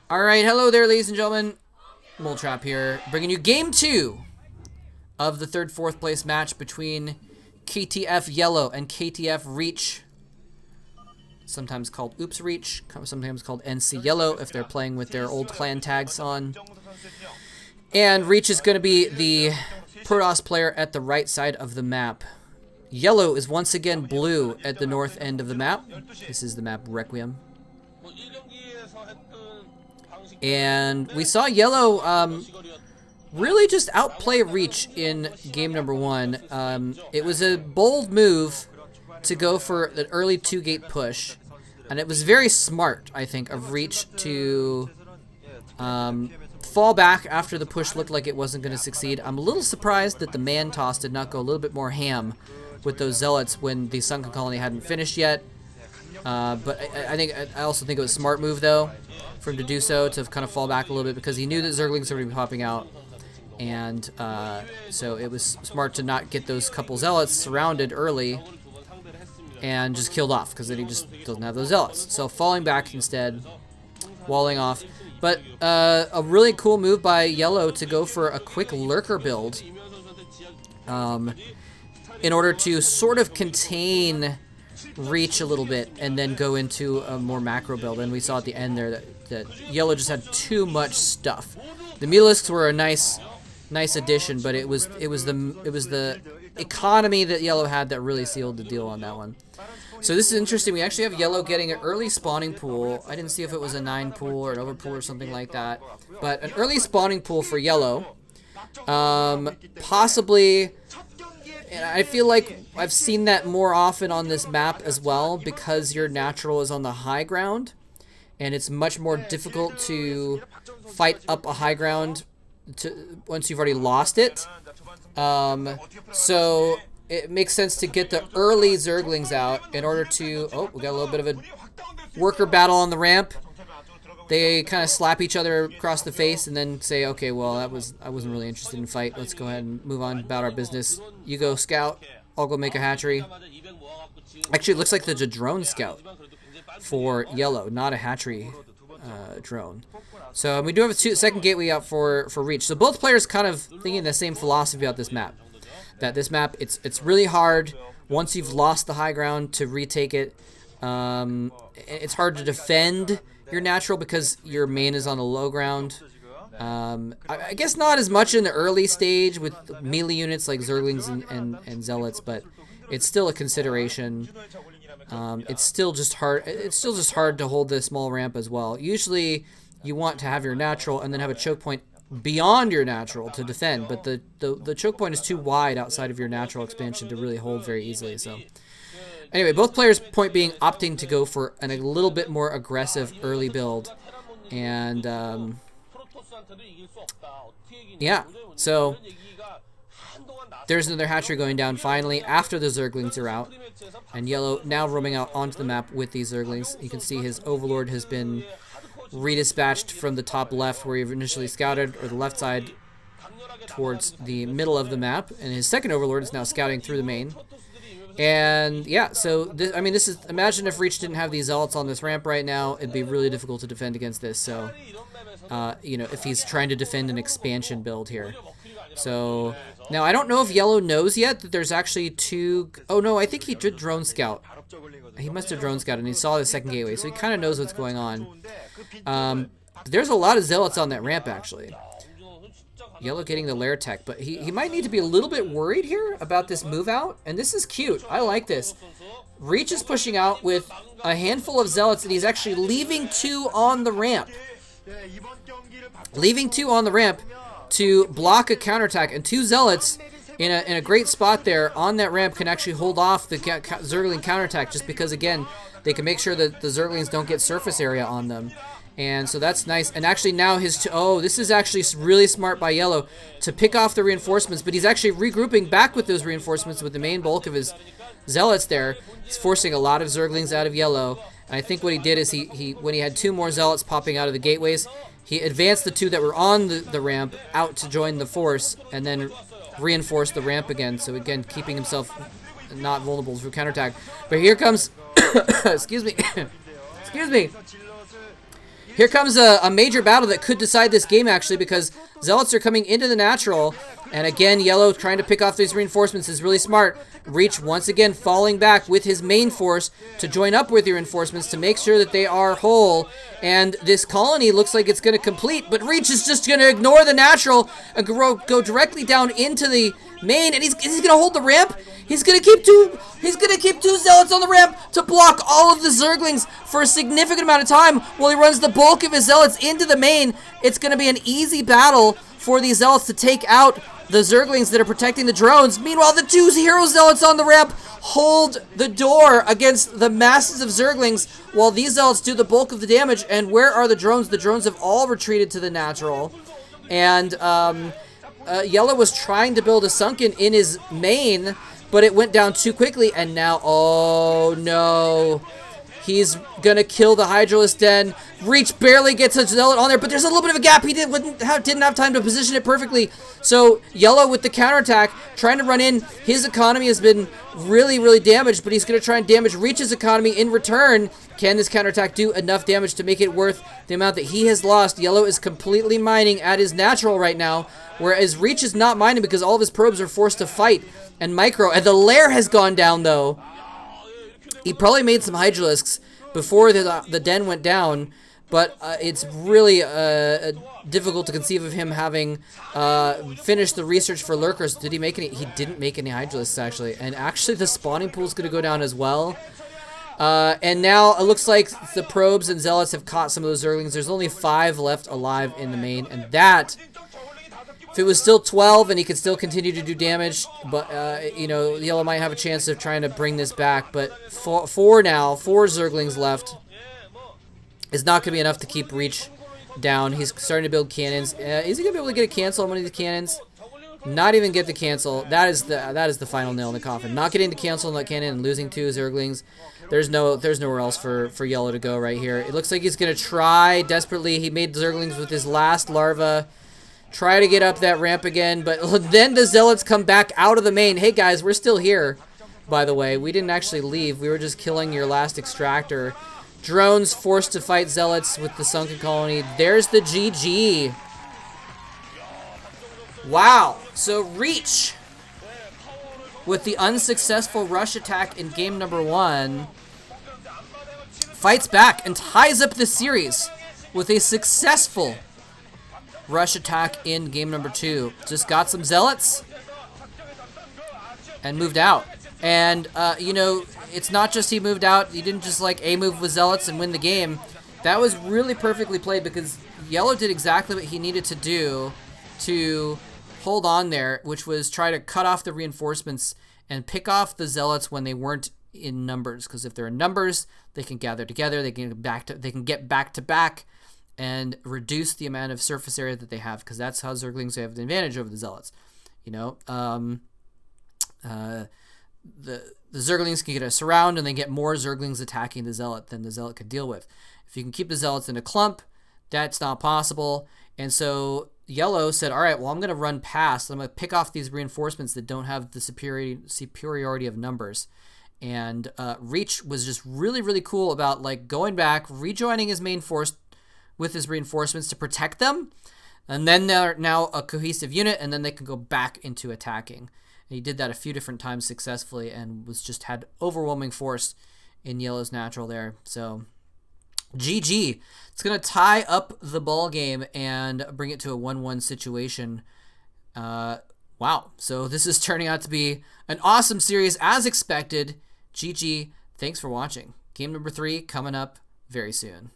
Alright, hello there, ladies and gentlemen. Mole Trap here, bringing you Game 2 of the third, fourth place match between KTF Yellow and KTF Reach. Sometimes called Oops Reach, sometimes called NC Yellow if they're playing with their old clan tags on. And Reach is going to be the Protoss player at the right side of the map. Yellow is once again blue at the north end of the map. This is the map Requiem. And we saw Yellow really just outplay Reach in game number 1. It was a bold move to go for an early 2-gate push. And it was very smart, I think, of Reach to fall back after the push looked like it wasn't going to succeed. I'm a little surprised that the man toss did not go a little bit more ham with those zealots when the Sunken Colony hadn't finished yet. But I also think it was a smart move, though, for him to do so, to kind of fall back a little bit, because he knew that Zerglings were going to be popping out. And so it was smart to not get those couple zealots surrounded early and just killed off, because then he just doesn't have those zealots. So falling back instead, walling off. But a really cool move by Yellow to go for a quick lurker build in order to sort of contain Reach a little bit and then go into a more macro build. And we saw at the end there that Yellow just had too much stuff. The Mulisks were a nice addition, but it was the economy that Yellow had that really sealed the deal on that one. So this is interesting. We actually have Yellow getting an early spawning pool. I didn't see if it was a 9 pool or an over pool or something like that, but an early spawning pool for Yellow. Possibly, and I feel like I've seen that more often on this map as well, because your natural is on the high ground, and it's much more difficult to fight up a high ground once you've already lost it. So it makes sense to get the early Zerglings out in order to... Oh, we got a little bit of a worker battle on the ramp. They kind of slap each other across the face and then say, okay, well, I wasn't really interested in a fight. Let's go ahead and move on about our business. You go scout. I'll go make a hatchery. Actually, it looks like there's a drone scout for Yellow, not a hatchery drone. So we do have a second gateway out for Reach. So both players kind of thinking the same philosophy about this map. That this map, it's really hard once you've lost the high ground to retake it. It's hard to defend your natural because your main is on the low ground. I guess not as much in the early stage with melee units like Zerglings and Zealots, but it's still a consideration. It's still just hard. It's still just hard to hold the small ramp as well. Usually, you want to have your natural and then have a choke point beyond your natural to defend, but the choke point is too wide outside of your natural expansion to really hold very easily. So anyway, both players, point being, opting to go for a little bit more aggressive early build. And yeah, so there's another hatchery going down finally after the Zerglings are out, and Yellow now roaming out onto the map with these Zerglings. You can see his Overlord has been redispatched from the top left where he initially scouted, or the left side towards the middle of the map, and his second Overlord is now scouting through the main. And yeah, so this is, imagine if Reach didn't have these Zealots on this ramp right now, it'd be really difficult to defend against this. So you know, if he's trying to defend an expansion build here. So now I don't know if Yellow knows yet that there's actually two... Oh no, I think he did drone scout. He must have drone scouted and he saw the second gateway, so he kind of knows what's going on. There's a lot of Zealots on that ramp, actually. Yellow getting the lair tech, but he might need to be a little bit worried here about this move out, and this is cute. I like this. Reach is pushing out with a handful of Zealots, and he's actually leaving 2 on the ramp. Leaving 2 on the ramp to block a counterattack, and 2 Zealots in a great spot there on that ramp can actually hold off the Zergling counterattack, just because, again, they can make sure that the Zerglings don't get surface area on them. And so that's nice. And actually now oh, this is actually really smart by Yellow to pick off the reinforcements, but he's actually regrouping back with those reinforcements with the main bulk of his Zealots there. He's forcing a lot of Zerglings out of Yellow. And I think what he did is when he had 2 more Zealots popping out of the gateways, he advanced the 2 that were on the ramp out to join the force, and then reinforced the ramp again. So again, keeping himself not vulnerable to counterattack. But here comes, excuse me, excuse me. Here comes a major battle that could decide this game, actually, because Zealots are coming into the natural. And again, Yellow trying to pick off these reinforcements is really smart. Reach, once again, falling back with his main force to join up with your reinforcements to make sure that they are whole. And this colony looks like it's going to complete, but Reach is just going to ignore the natural and go directly down into the main. And he's going to hold the ramp. He's going to keep two Zealots on the ramp to block all of the Zerglings for a significant amount of time while he runs the bulk of his Zealots into the main. It's going to be an easy battle for these Zealots to take out the Zerglings that are protecting the drones. Meanwhile, the two Hero Zealots on the ramp hold the door against the masses of Zerglings while these Zealots do the bulk of the damage. And where are the drones? The drones have all retreated to the natural. And Yellow was trying to build a sunken in his main, but it went down too quickly. And now, oh no, he's gonna kill the Hydralisk Den. Reach barely gets a Zealot on there, but there's a little bit of a gap. He didn't have time to position it perfectly. So Yellow with the counterattack, trying to run in. His economy has been really, really damaged, but he's gonna try and damage Reach's economy in return. Can this counterattack do enough damage to make it worth the amount that he has lost? Yellow is completely mining at his natural right now, whereas Reach is not mining because all of his probes are forced to fight and micro. And the lair has gone down, though. He probably made some Hydralisks before the den went down, but it's really difficult to conceive of him having finished the research for lurkers. Did he make any? He didn't make any Hydralisks, actually. And actually, the spawning pool is going to go down as well. And now it looks like the probes and Zealots have caught some of those Zerglings. There's only 5 left alive in the main, and that... If it was still 12 and he could still continue to do damage, but, you know, Yellow might have a chance of trying to bring this back. But 4 Zerglings left is not going to be enough to keep Reach down. He's starting to build cannons. Is he going to be able to get a cancel on one of these cannons? Not even get the cancel. That is the final nail in the coffin. Not getting the cancel on that cannon and losing 2 Zerglings. There's nowhere else for Yellow to go right here. It looks like he's going to try desperately. He made Zerglings with his last larva. Try to get up that ramp again, but then the Zealots come back out of the main. Hey guys, we're still here, by the way. We didn't actually leave. We were just killing your last extractor. Drones forced to fight Zealots with the sunken colony. There's the GG. Wow. So Reach, with the unsuccessful rush attack in game number 1, fights back and ties up the series with a successful rush attack in game number 2. Just got some Zealots and moved out. And, you know, it's not just he moved out. He didn't just, like, A-move with Zealots and win the game. That was really perfectly played because Yellow did exactly what he needed to do to hold on there, which was try to cut off the reinforcements and pick off the Zealots when they weren't in numbers. Because if they're in numbers, they can gather together. They can get back to back and reduce the amount of surface area that they have, because that's how Zerglings have the advantage over the Zealots. You know, the Zerglings can get a surround, and they get more Zerglings attacking the Zealot than the Zealot could deal with. If you can keep the Zealots in a clump, that's not possible. And so Yellow said, all right, well, I'm going to run past. I'm going to pick off these reinforcements that don't have the superiority of numbers. And Reach was just really, really cool about, like, going back, rejoining his main force with his reinforcements to protect them, and then they're now a cohesive unit, and then they can go back into attacking. And he did that a few different times successfully, and had overwhelming force in Yellow's natural there. So GG. It's gonna tie up the ball game and bring it to a 1-1 situation. Wow. So this is turning out to be an awesome series as expected. GG. Thanks for watching. Game number 3 coming up very soon.